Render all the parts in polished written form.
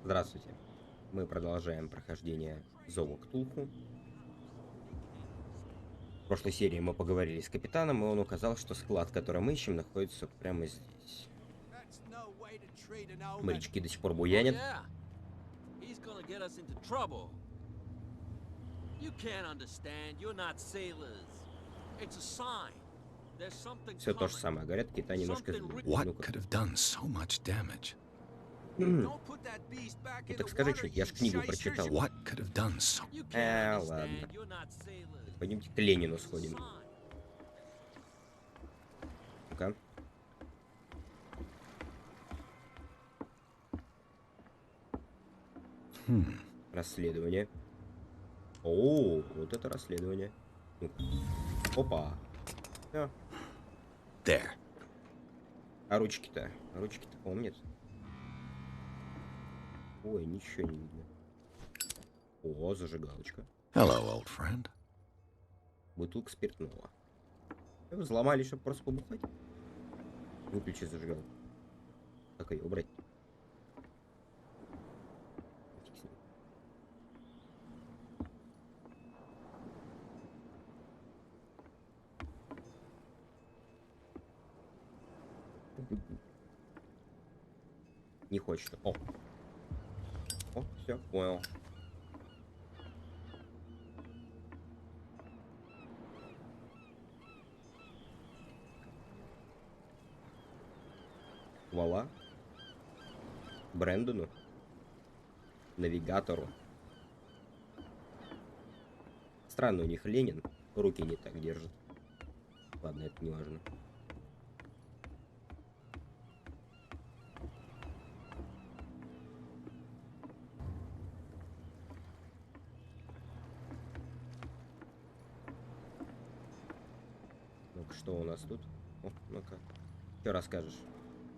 Здравствуйте. Мы продолжаем прохождение Зова Ктулху. В прошлой серии мы поговорили с капитаном, и он указал, что склад, который мы ищем, находится прямо здесь. Морячки до сих пор буянят. Все то же самое. Говорят, Китай немножко сбили. Ну так скажи что, я ж книгу прочитал. Ладно. Пойдемте к Ленину сходим. Ну-ка. Расследование. О, вот это расследование. Опа. Всё. There. А ручки-то? Ручки-то помнят? Ой, ничего не видно. О, зажигалочка. Hello, old friend. Бутылка спиртного. Его взломали, чтобы просто побухать. Выключи зажигалку. Как ее убрать? Не хочет. О, все, понял. Хвала Брэндону, навигатору. Странно, у них Ленин руки не так держит. Ладно, это не важно. Ну-ка, что у нас тут? О, ну-ка. Что расскажешь?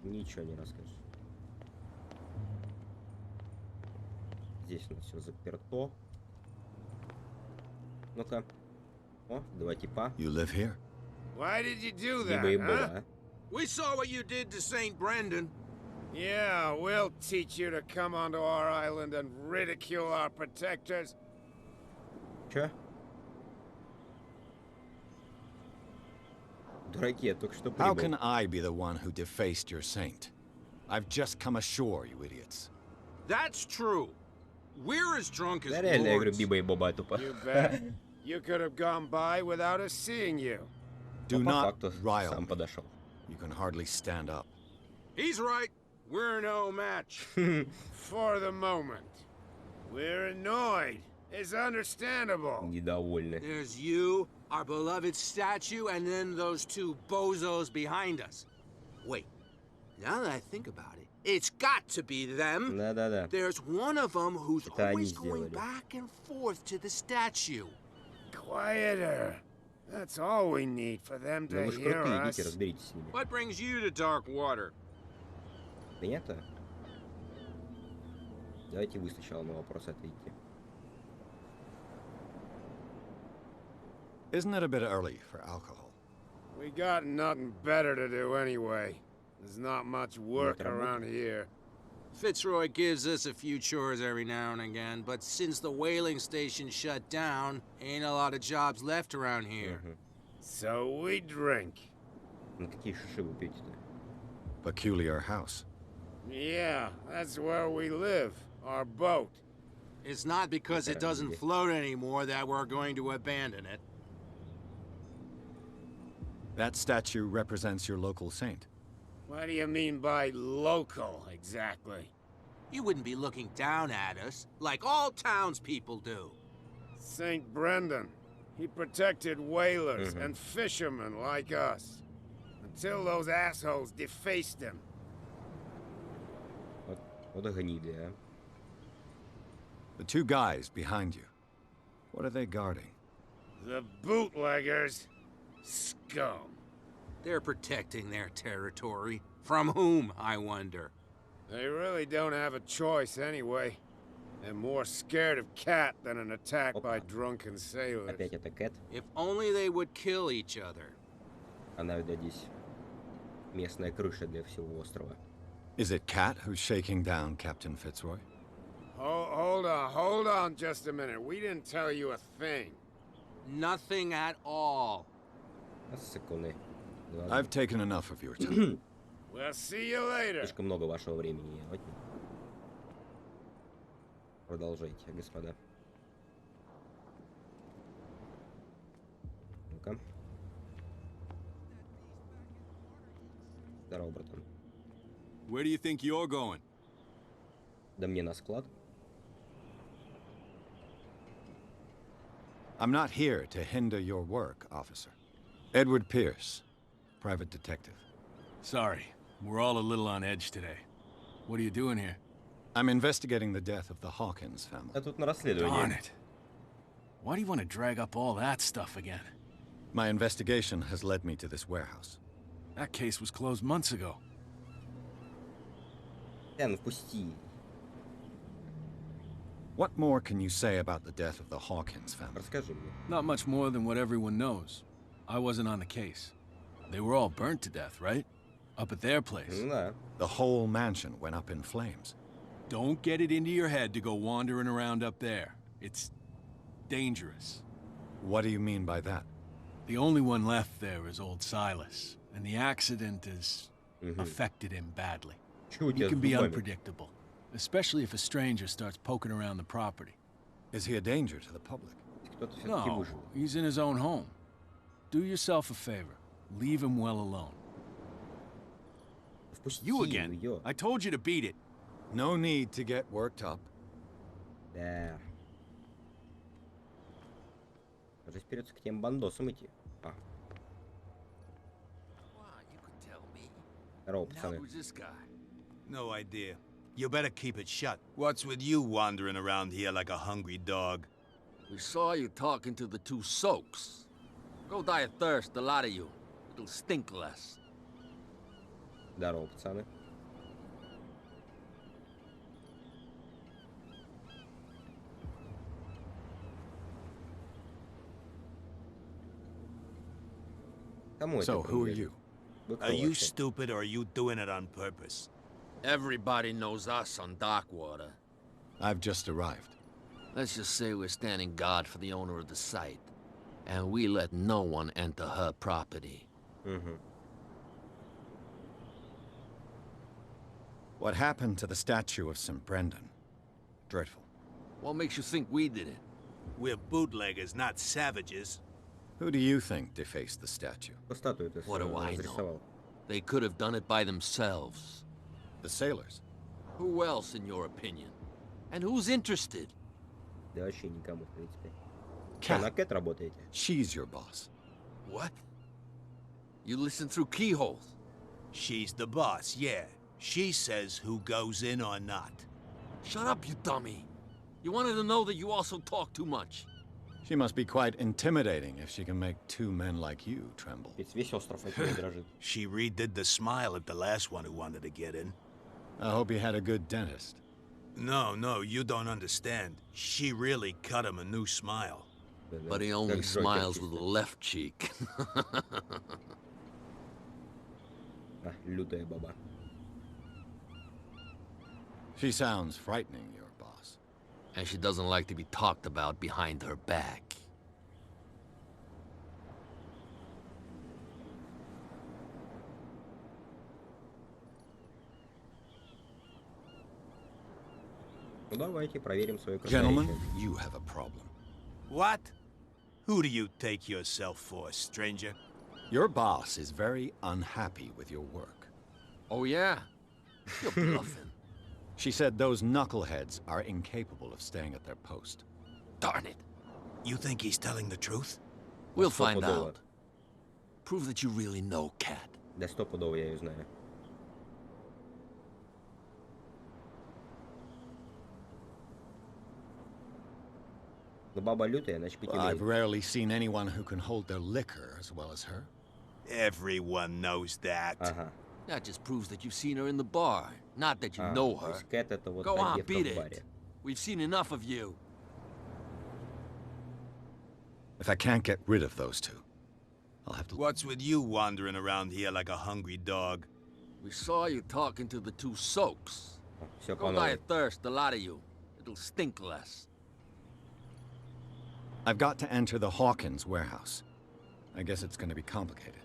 Ничего не расскажешь. Здесь у нас все заперто. Ну-ка. О, два типа. You live here? Why did you do that, huh? We saw what you did to St. Brendan. Yeah, we'll teach you to come onto our island and ridicule our protectors. Чё? Дураки, я только что How прибыл. can I be the one who defaced your saint? I've just come ashore, you idiots. That's true. We're as drunk as Да реально, я говорю, lords. Биба и Боба тупо. You bet. You could have gone by without us seeing you. Do Но по not факту rile сам me. подошел. You can hardly stand up. He's right. We're no match. For the moment. We're annoyed. It's understandable. Недовольны. There's you, our beloved statue, and then those two bozos behind us. Wait, now that I think about it, it's got to be them. Да-да-да. There's one of them who's Это они always going сделали. back and forth to the statue. Quieter. That's all we need for them Ну to вы ж hear крутые, идите, us. разберитесь с ними. What brings you to dark water? Понятно? Давайте вы сначала на вопрос ответите. Isn't it a bit early for alcohol? We got nothing better to do anyway. There's not much work around here. Fitzroy gives us a few chores every now and again, but since the whaling station shut down, ain't a lot of jobs left around here. So we drink. На какие шиши вы пьете-то? Peculiar house. Yeah, that's where we live. Our boat. It's not because it doesn't float anymore that we're going to abandon it. That statue represents your local saint. What do you mean by local, exactly? You wouldn't be looking down at us, like all townspeople do. St. Brendan. He protected whalers and fishermen like us. Until those assholes defaced him. Вот гниды, а. The two guys behind you. What are they guarding? The bootleggers. Scum. They're protecting their territory. From whom, I wonder? They really don't have a choice anyway. They're more scared of Cat than an attack by drunken sailors. Опять это Кэт. If only they would kill each other. Она, видать, здесь местная крыша для всего острова. Is it Cat who's shaking down Captain Fitzroy? hold on just a minute. We didn't tell you a thing. Nothing at all. Секунды. I've taken enough of your time. We'll see you later. Слишком много вашего времени я отнял. Продолжайте, господа. Ну-ка. Здорово, братан. Where do you think you're going? Да мне на склад. I'm not here to hinder your work, officer. Edward Pierce, private detective. Sorry, we're all a little on edge today. What are you doing here? I'm investigating the death of the Hawkins family. Я тут на Darn расследовании. it. Why do you want to drag up all that stuff again? My investigation has led me to this warehouse. That case was closed months ago. Эн, впусти. What more can you say about the death of the Hawkins family? Расскажи мне. Not much more than what everyone knows. I wasn't on the case. They were all burnt to death, right? Up at their place. Ну да. The whole mansion went up in flames. Don't get it into your head to go wandering around up there. It's dangerous. What do you mean by that? The only one left there is old Silas, and the accident has affected him badly. Чего у He тебя can с be зубами? unpredictable, especially if a stranger starts poking around the property. Is he a danger to the public? Кто-то все-таки No, выжил. he's in his own home. Do yourself a favor. Leave him well alone. Впусти You again? ее. I told you to beat it. No need to get worked up. Да. Уже придется к тем бандосам идти. А, здорово, пацаны. this guy? No idea. You better keep it shut. What's with you wandering around here like a hungry dog? We saw you talking to the two soaks. Go die of thirst, the lot of you. It'll stink less. Здорово, пацаны. Кому это So, who are принадлежит? you? Вы кто Are you вообще? stupid or are you doing it on purpose? Everybody knows us on Darkwater. I've just arrived. Let's just say we're standing guard for the owner of the site. And we let no one enter her property. Мгм. What happened to the statue of St. Brendan? Dreadful. What makes you think we did it? We're bootleggers, not savages. Who do you think defaced the statue? Кто статую ты What do I know? разрисовал? They could have done it by themselves. The sailors. Who else, in your opinion? And who's interested? Да вообще никому, в принципе. Что, на Cat. Кэт работаете? She's your boss. What? You listen through keyholes. She's the boss, yeah. She says who goes in or not. Shut up, you dummy. You wanted to know that you also talk too much. She must be quite intimidating if she can make two men like you tremble. Ведь весь остров от нее дрожит. She redid the smile at the last one who wanted to get in. I hope you had a good dentist. No, you don't understand. She really cut him a new smile. Да-да, But he как only Джокер smiles with the чисто. left cheek. А, лютая баба. She sounds frightening, your boss. And she doesn't like to be talked about behind her back. Ну давайте проверим свое Gentlemen, красноречие. you have a problem. What? Who do you take yourself for, stranger? Your boss is very unhappy with your work. Oh, yeah? You're bluffing. She said those knuckleheads are incapable of staying at their post. Darn it. You think he's telling the truth? We'll find Стопудово. out. Prove that you really know Cat. Да стопудово я ее знаю. Ну баба лютая, значит I've пятилетняя. rarely seen anyone who can hold their liquor as well as her. Everyone knows that. Ага. That just proves that you've seen her in the bar, not that you А, know то her. есть Кэт это вот Go та on, девка beat в it. баре. We've seen enough of you. If I can't get rid of those two, I'll have to... What's with you wandering around here like a hungry dog? We saw you talking to the two soaks. Все Go по die новой. of thirst, the lot of you. It'll stink less. I've got to enter the Hawkins warehouse. I guess it's gonna be complicated.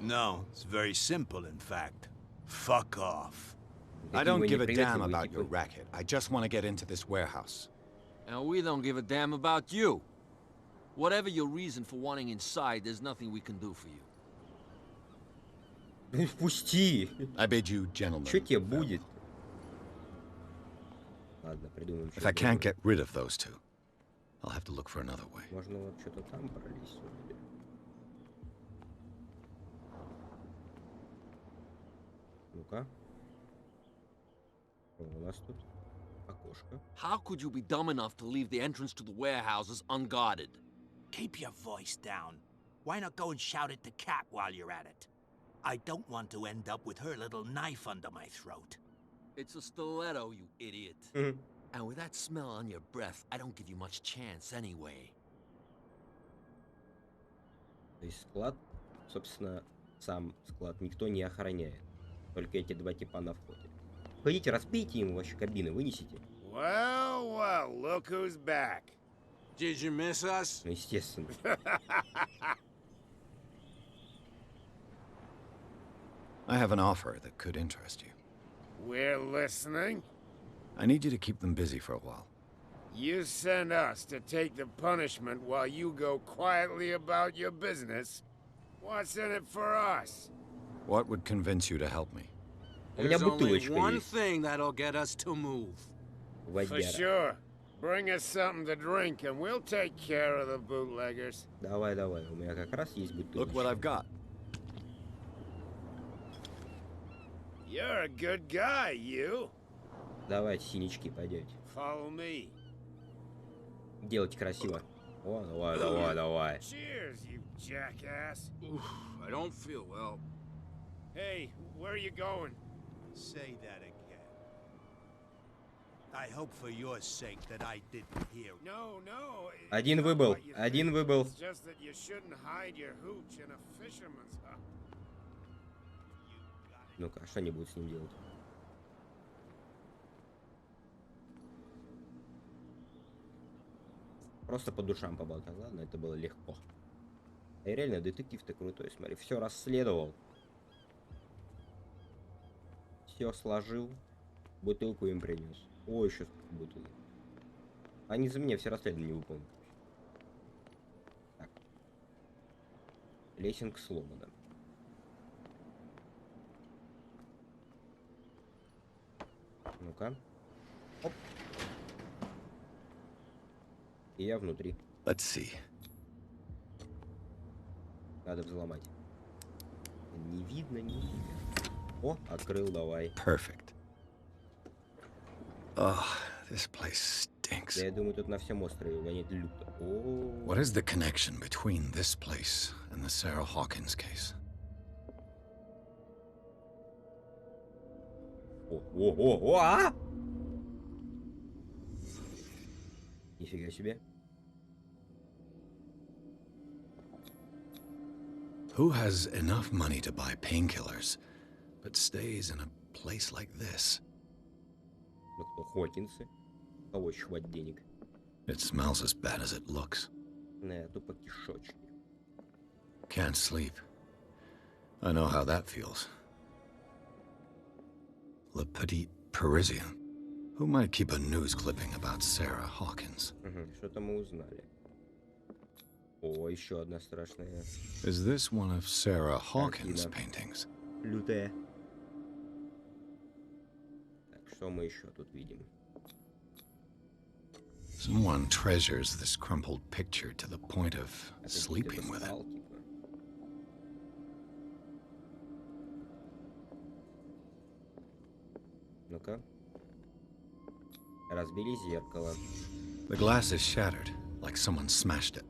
No, it's very simple, in fact. Fuck off. I Такие don't вы give a damn неприветливые about your типы. racket. I just want to get into this warehouse. And we don't give a damn about you. Whatever your reason for wanting inside, there's nothing we can do for you. Пусти! I bid you, gentlemen. Что тебе farewell. будет? Ладно, придумаем If что-то. I can't get rid of those two, I'll have to look for another way. Можно вот что-то там пролезть. вроде. Ну-ка. Что у нас тут? Окошко. How could you be dumb enough to leave the entrance to the warehouses unguarded? Keep your voice down. Why not go and shout at the cat while you're at it? I don't want to end up with her little knife under my throat. It's a stiletto, you idiot. Мгм. And with that smell on your breath, I don't give you much chance anyway. То есть склад, собственно, сам склад никто не охраняет. Только эти два типа на входе. Пойдите, разбейте ему вообще кабины, вынесите. Well, well, look who's back. Did you miss us? Ну, естественно. I have an offer that could interest you. We're listening. I need you to keep them busy for a while. You send us to take the punishment while you go quietly about your business. What's in it for us? What would convince you to help me? У меня There's only бутылочка one есть. thing that'll get us to move. For Водяра. sure. Bring us something to drink and we'll take care of the bootleggers. Давай, давай, у меня как раз есть бутылочка. Look what I've got. You're a good guy, you. Давайте, синячки, пойдете. Follow me. Делайте красиво. О, давай, давай, давай. Cheers, you jackass. I don't feel well. Hey, where are you going? Say that again. I hope for your sake that I didn't hear. No, no. it's Один not выбыл, what you один think. выбыл. It's just that you shouldn't hide your hooch in a fisherman's hut. Ну-ка, а что они будут с ним делать? Просто по душам поболтал, ладно, это было легко. А и реально, детектив-то крутой, смотри, все расследовал. Все сложил, бутылку им принес. О, еще бутылку. Они за меня все расследования выполнят. Так. Лесенка сломана. Ну-ка. Оп. И я внутри. Let's see. Надо взломать. Не видно, не видно. О, открыл, давай. Perfect. Oh, this place stinks. Да я думаю, тут на всем острове воняет люто. О, What is the connection between this place and the Sarah Hawkins case? о, а! Нифига себе. Who has enough money to buy painkillers, but stays in a place like this? Ну кто, Хокинсы? У кого еще хватит денег? It smells as bad as it looks. На, тупо кишочки. Can't sleep. I know how that feels. Le Petit Parisien. Who might keep a news clipping about Sarah Hawkins? Угу, что-то мы узнали. О, еще одна страшная. Is this one of Sarah Hawkins' Картина. paintings? Лютая. Так, что мы еще тут видим? Someone treasures this crumpled picture to the point of Это sleeping где-то with it. спал, типа. Ну-ка. Разбили зеркало. The glass is shattered, like someone smashed it.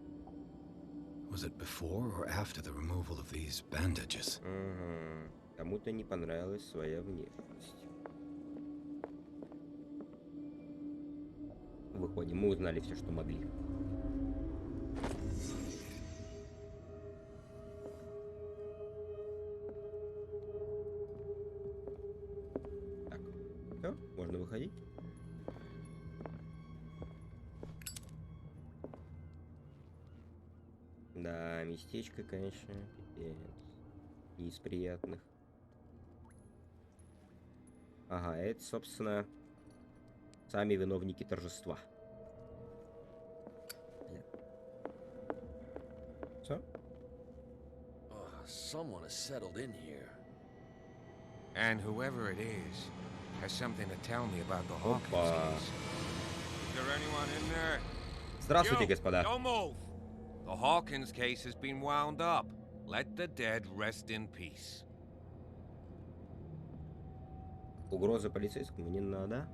Was it before or after the removal of these bandages? Угу. Кому-то не понравилась своя внешность. Выходим, мы узнали все, что могли. Так, все, можно выходить. местечко, конечно. И из приятных. Ага, это, собственно, сами виновники торжества. Все? Someone has settled in here. And whoever it is has something to tell me about the Hawkins case. Is there anyone in there? Здравствуйте, господа. Don't move. The Hawkins case has been wound up. Let the dead rest in peace. Угрозы полицейскому не надо.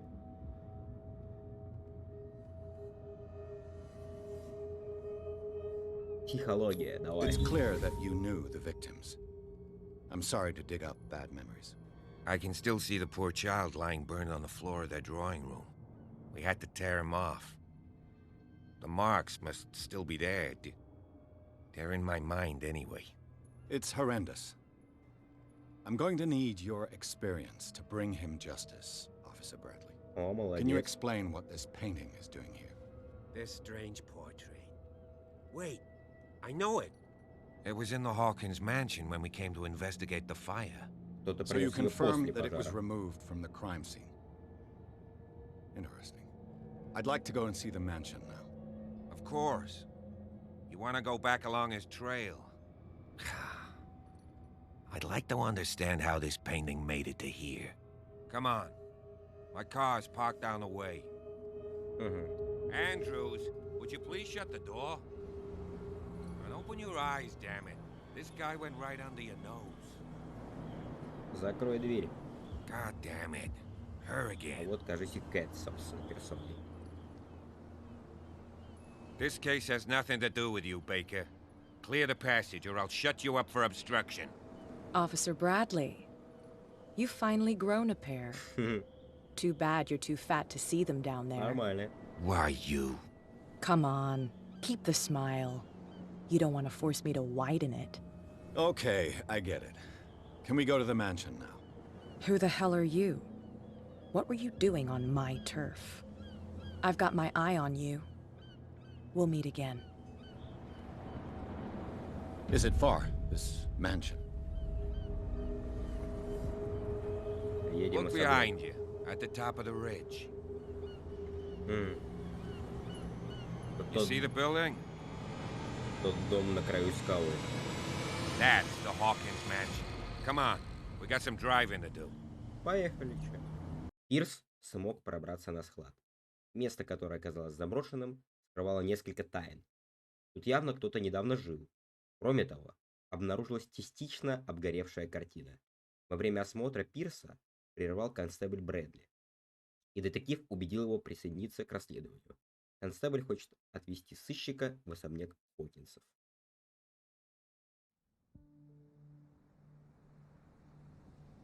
Психология, давай. It's clear that you knew the victims. I'm sorry to dig up bad memories. I can still see the poor child lying burned on the floor of their drawing room. We had to tear him off. The marks must still be there. They're in my mind anyway. It's horrendous. I'm going to need your experience to bring him justice, Officer Bradley. О, молодец. Can you explain what this painting is doing here? This strange portrait. Wait, I know it. It was in the Hawkins mansion when we came to investigate the fire. Кто-то So you принес её confirm после that it was пожара. removed from the crime scene. Interesting. I'd like to go and see the mansion now. Of course. You want to go back along his trail? I'd like to understand how this painting made it to here. Come on. My car's parked down the way. Andrews, would you please shut the door? And open your eyes, damn it. This guy went right under your nose. Закрой дверь. God damn it. Her А again. вот, кажется, Кэт, собственно, персоной. This case has nothing to do with you, Baker. Clear the passage or I'll shut you up for obstruction. Officer Bradley, you've finally grown a pair. Too bad you're too fat to see them down there. Нормально. Why you? Come on, keep the smile. You don't want to force me to widen it. Okay, I get it. Can we go to the mansion now? Who the hell are you? What were you doing on my turf? I've got my eye on you. We'll meet again. Is it far, this mansion? Едем Look мы с тобой. behind you, at the top of the ridge. You Тот, see the building? тот дом на краю скалы. That's the Hawkins mansion. Come on, we got some driving to do. Поехали, чё. Пирс смог пробраться на склад. Место, которое оказалось заброшенным, скрывало несколько тайн. Тут явно кто-то недавно жил. Кроме того, обнаружилась частично обгоревшая картина. Во время осмотра Пирса прервал констебль Брэдли, и детектив убедил его присоединиться к расследованию. Констебль хочет отвезти сыщика в особняк Хокинсов.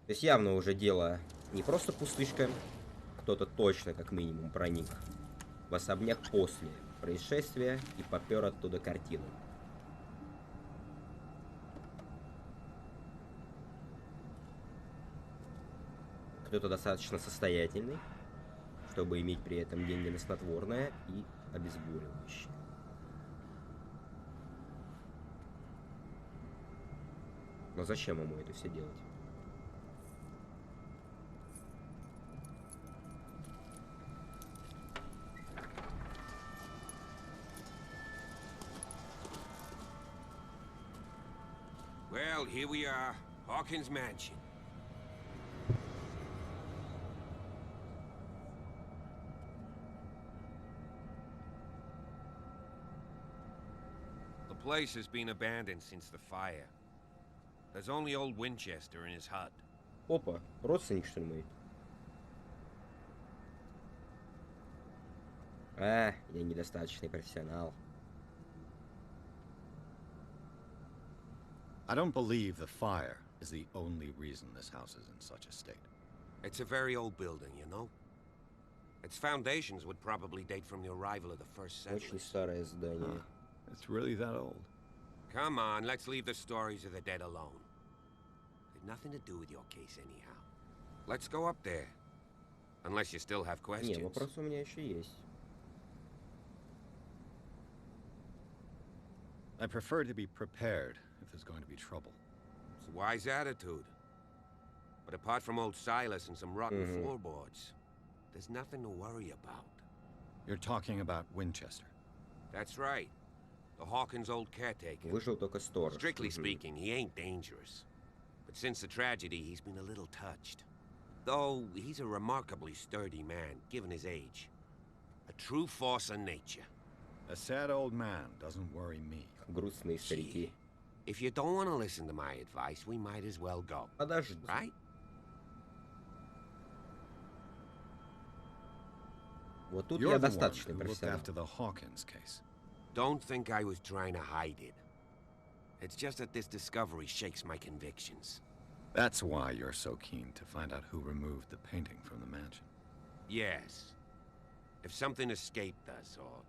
То есть явно уже дело не просто пустышка, кто-то точно как минимум проник в особняк после происшествия и попер оттуда картину. Кто-то достаточно состоятельный, чтобы иметь при этом деньги на снотворное и обезболивающее. Но зачем ему это все делать? Well, here we are, Hawkins mansion. The place has been abandoned since the fire. There's only old Winchester in his hut. Опа, родственник, что ли, мой? А, я недостаточный профессионал. I don't believe the fire is the only reason this house is in such a state. It's a very old building, you know? Its foundations would probably date from the arrival of the first Очень settlers. старое здание. It's really that old. Come on, let's leave the stories of the dead alone. They've nothing to do with your case anyhow. Let's go up there. Unless you still have Не, questions. вопросы у меня еще есть. I prefer to be prepared if there's going to be trouble. It's a wise attitude. But apart from old Silas and some rotten floorboards, there's nothing to worry about. You're talking about Winchester. That's right. The Hawkins' old caretaker. Выжил только сторож. Strictly speaking, he ain't dangerous. But since the tragedy, he's been a little touched. Though he's a remarkably sturdy man, given his age. A true force of nature. A sad old man doesn't worry me. Грустные старики. If you don't want to listen to my advice, we might as well go. Подожди. Right? Вот тут You're я the one достаточно who looked профессионал. after the Hawkins case. Don't think I was trying to hide it. It's just that this discovery shakes my convictions. That's why you're so keen to find out who removed the painting from the mansion. Yes. If something escaped us, or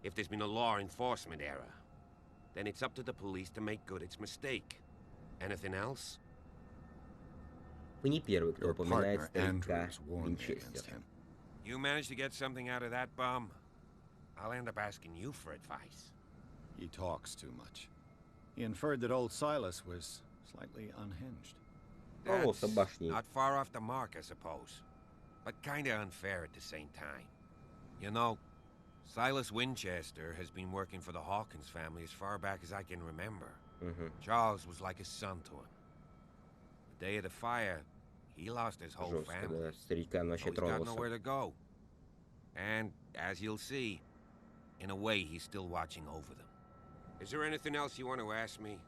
if there's been a law enforcement error, then it's up to the police to make good its mistake. Anything else? Вы не первый, кто Your упоминает partner старика Andrews warned me against Винчестера. him. You manage to get something out of that bum, I'll end up asking you for advice. He talks too much. He inferred that old Silas was slightly unhinged. Кололся That's башней. not far off the mark, I suppose. But kinda unfair at the same time. You know, Silas Winchester has been working for the Hawkins family as far back as I can remember. Charles was like a son to him. The day of the fire, he lost his whole Жестко, family. да. Старикан So вообще he's got nowhere тронулся. to go. And, as you'll see, in a way, he's still watching over them. Is there anything else you want to ask me?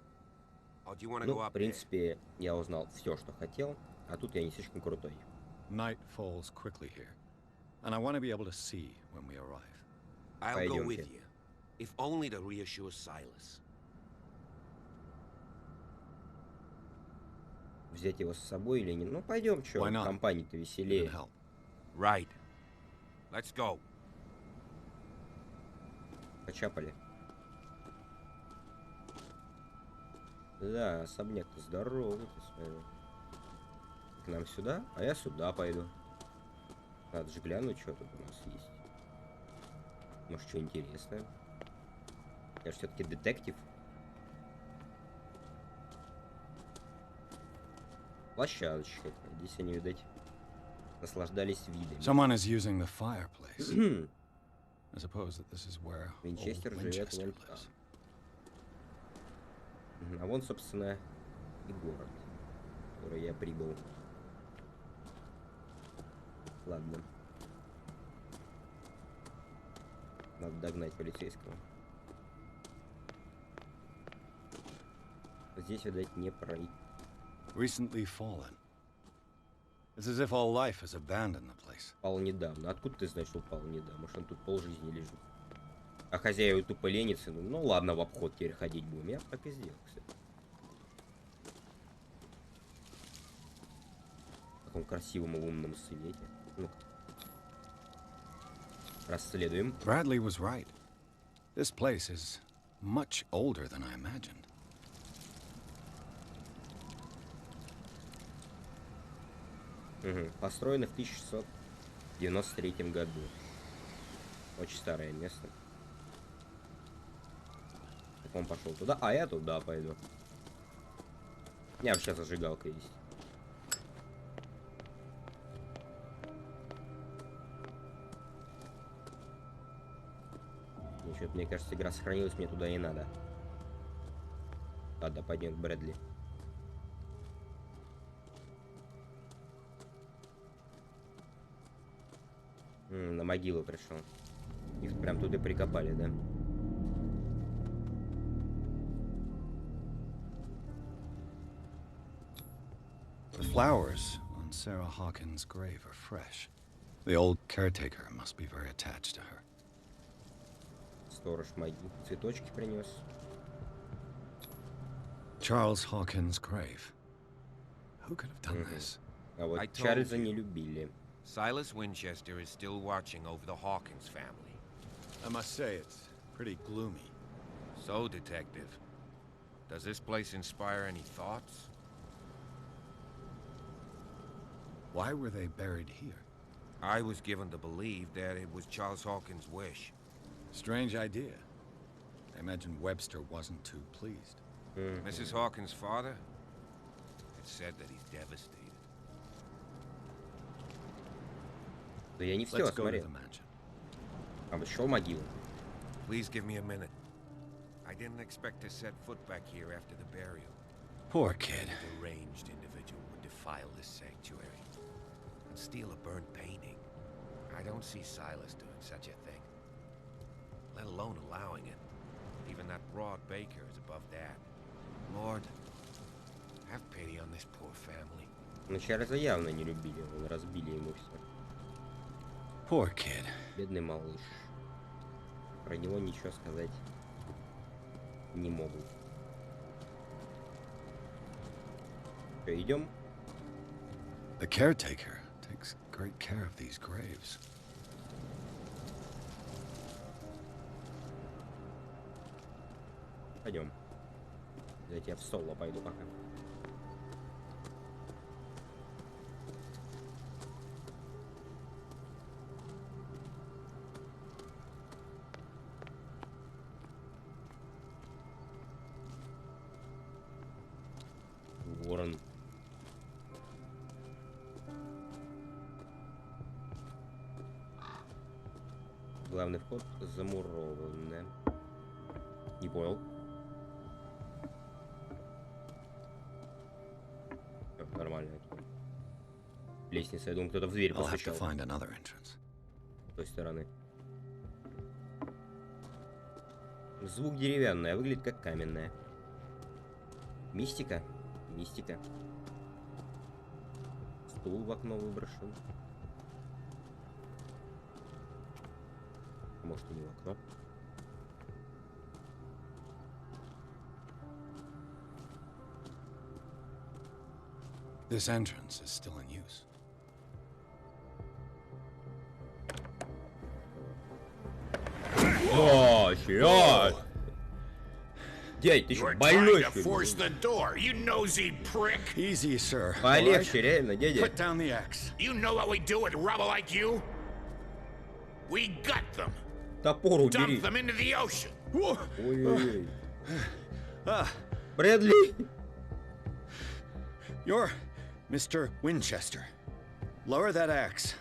Or do you want to Ну, go в up there? принципе, я узнал все, что хотел, а тут я не слишком крутой. Night falls quickly here, and I want to be able to see when we arrive. I'll go with Пойдемте. you. If only to reassure Silas. Взять его с собой или не? Ну, пойдем, что, Why not? компания-то It веселее. help. Right. Let's go. Почапали. Да, особняк-то здоровый, ты смотри. К нам сюда, а я сюда пойду. Надо же глянуть, что тут у нас есть. Может, что интересное. Я же все-таки детектив. Площадочка. Здесь они, видать, наслаждались видами. Someone is using the fireplace. I suppose that this is where old Винчестер живет Winchester вон там. lives. А вон, собственно, и город, в который я прибыл. Ладно. Надо догнать полицейского. Здесь, видать, не пройти. Recently fallen. It's as if all life has abandoned the place. Упал недавно. Откуда ты знаешь, что упал недавно? Может, он тут полжизни лежит. А хозяева тупо ленятся. Ну ладно, в обход теперь ходить будем. Я так и сделал, кстати. В таком красивом и лунном свете. Ну-ка. Расследуем. Bradley was right. This place is much older than I imagined. Построено в 1693 году. Очень старое место. Так он пошел туда, а я туда пойду. У меня вообще зажигалка есть. Что-то, мне кажется, игра сохранилась, мне туда и надо. Ладно, пойдем к Брэдли. На могилу пришел. Их прям туда прикопали, да? The flowers on Sarah Hawkins' grave are fresh. The old caretaker must be very attached to her. Сторож могил. Цветочки принес. Charles Hawkins' grave. Who could have done this? А вот I told Чарльза you. не любили. Silas Winchester is still watching over the Hawkins family. I must say, it's pretty gloomy. So, Detective, does this place inspire any thoughts? Why were they buried here? I was given to believe that it was Charles Hawkins' wish. Strange idea. I imagine Webster wasn't too pleased. Mrs. Hawkins' father? It's said that he's devastated. Да я не все Let's go to осмотрел. the mansion. Обошел могилу. Please give me a minute. I didn't expect to set foot back here after the burial. Poor kid. A deranged individual would defile this sanctuary and steal a burnt painting. I don't see Silas doing such a thing, let alone allowing it. Even that broad baker is above that. Lord, have pity on this poor family. Но Чарльза явно не любили, он разбили ему все. Poor kid. Бедный малыш. Про него ничего сказать не могу. Что, идем? The caretaker takes great care of these graves. Пойдем. Давайте я в соло пойду пока. Ворон. Главный вход замурован, да? Не понял. Всё, нормально. Лестница, я думаю, кто-то в дверь I'll have to постучал. find another entrance. С той стороны. Звук деревянный, а выглядит как каменная. Мистика? Мистика. Стул в окно выброшен. Может, и не в окно. This entrance is still in use. О, чё? Дядь, ты что, больной, что ли? Force the door, you nosy prick. Easy, sir. Полегче, реально, дядя. Put down the axe. You know what we do with rubble like you? We gut them, Топор убери. dump them into the ocean. Ой-ой-ой. Брэдли. You're Mr. Winchester. Lower that axe.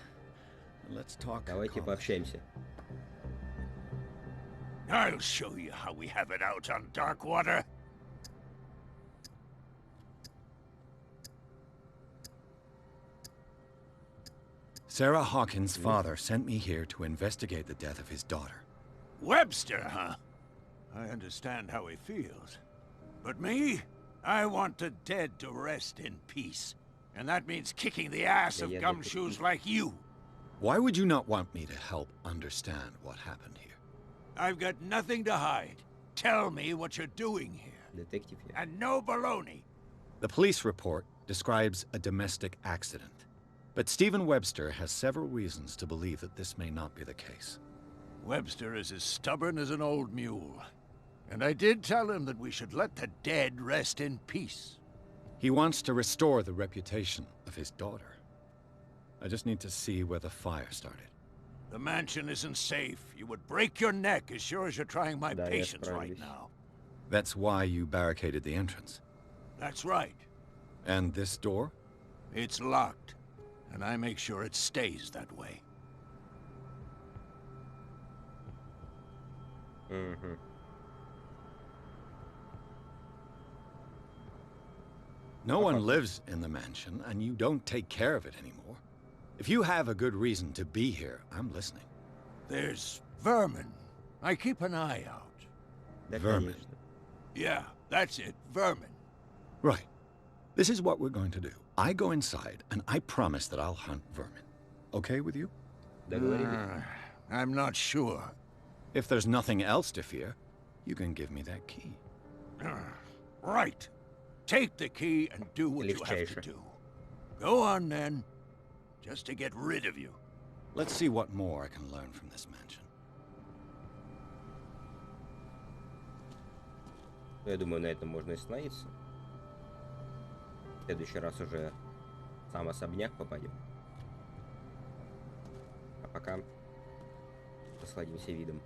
Let's talk. Давайте пообщаемся. I'll show you how we have it out on Darkwater. Sarah Hawkins' father sent me here to investigate the death of his daughter. Webster, huh? I understand how he feels. But me? I want the dead to rest in peace. And that means kicking the ass of gumshoes like you. Why would you not want me to help understand what happened here? I've got nothing to hide. Tell me what you're doing here. Детектив я. And no baloney. The police report describes a domestic accident. But Stephen Webster has several reasons to believe that this may not be the case. Webster is as stubborn as an old mule. And I did tell him that we should let the dead rest in peace. He wants to restore the reputation of his daughter. I just need to see where the fire started. The mansion isn't safe. You would break your neck as sure as you're trying my Да, я patience right справлюсь. now. That's why you barricaded the entrance. That's right. And this door? It's locked. And I make sure it stays that way. Угу. No one lives in the mansion, and you don't take care of it anymore. If you have a good reason to be here, I'm listening. There's vermin. I keep an eye out. Да, Vermin. конечно. Yeah, that's it. Vermin. Right. This is what we're going to do. I go inside, and I promise that I'll hunt vermin. Okay with you? Договорились. I'm not sure. If there's nothing else to fear, you can give me that key. Right. Take the key and do what you have to Легчайше. do. Go on, then. Just to get rid of you. Let's see what more I can learn from this mansion. Я думаю, на этом можно и остановиться. В следующий раз уже в сам особняк попадем. А пока насладимся видом.